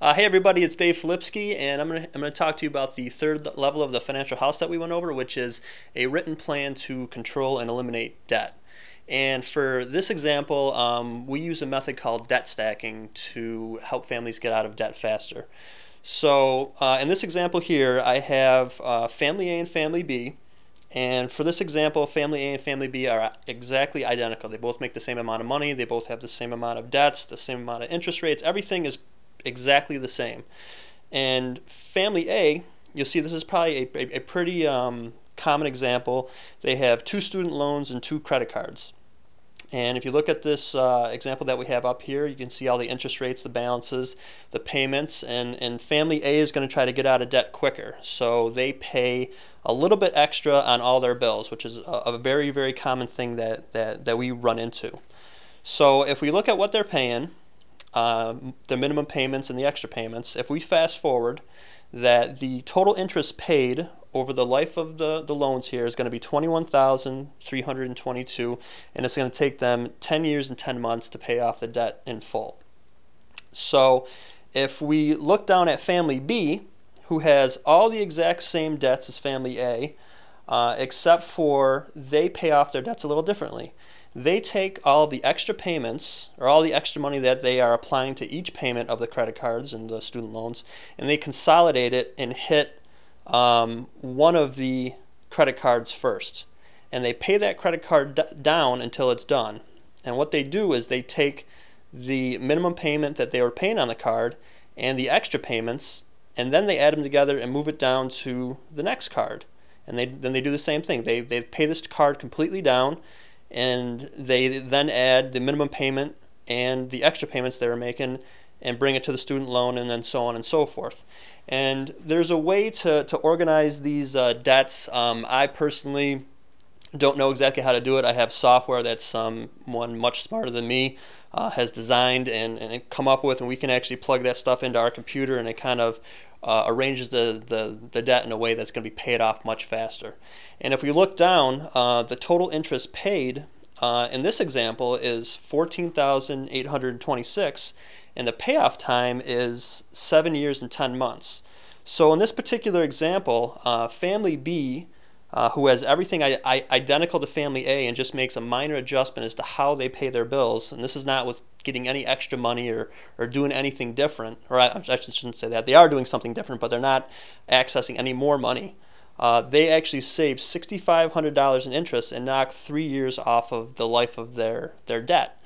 Hey everybody, it's Dave Filipski, and I'm gonna talk to you about the third level of the financial house that we went over, which is a written plan to control and eliminate debt. And for this example, we use a method called debt stacking to help families get out of debt faster. So in this example here, I have family A and family B. And for this example, family A and family B are exactly identical. They both make the same amount of money. They both have the same amount of debts, the same amount of interest rates. Everything is exactly the same. And family A, you'll see this is probably a pretty common example. They have 2 student loans and 2 credit cards. And if you look at this example that we have up here, you can see all the interest rates, the balances, the payments, and family A is going to try to get out of debt quicker. So they pay a little bit extra on all their bills, which is a very, very common thing that we run into. So if we look at what they're paying, the minimum payments and the extra payments, if we fast forward, that the total interest paid over the life of the loans here is going to be $21,322, and it's going to take them 10 years and 10 months to pay off the debt in full. So if we look down at family B, who has all the exact same debts as family A, except for they pay off their debts a little differently. They take all of the extra payments, or all the extra money that they are applying to each payment of the credit cards and the student loans, and they consolidate it and hit one of the credit cards first. And they pay that credit card down until it's done. And what they do is they take the minimum payment that they were paying on the card and the extra payments, and then they add them together and move it down to the next card. And then they do the same thing. They pay this card completely down, and they then add the minimum payment and the extra payments they were making and bring it to the student loan, and then so on and so forth. And there's a way to organize these debts. I personally don't know exactly how to do it. I have software that someone much smarter than me has designed and come up with, and we can actually plug that stuff into our computer, and it kind of arranges the debt in a way that's going to be paid off much faster. And if we look down, the total interest paid in this example is $14,826, and the payoff time is 7 years and 10 months. So in this particular example, family B, who has everything identical to family A and just makes a minor adjustment as to how they pay their bills, and this is not with getting any extra money or doing anything different, or I shouldn't say that. They are doing something different, but they're not accessing any more money. They actually save $6,500 in interest and knock 3 years off of the life of their debt.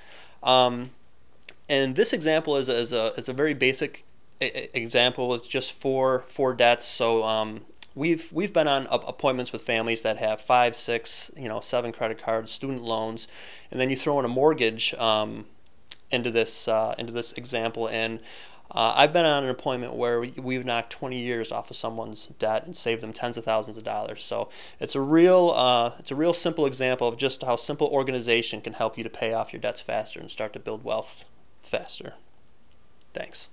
And this example is a very basic example. It's just four debts. So we've been on appointments with families that have 5, 6, 7 credit cards, student loans, and then you throw in a mortgage into this example, and I've been on an appointment where we've knocked 20 years off of someone's debt and saved them tens of thousands of dollars. So it's a real simple example of just how simple organization can help you to pay off your debts faster and start to build wealth faster. Thanks.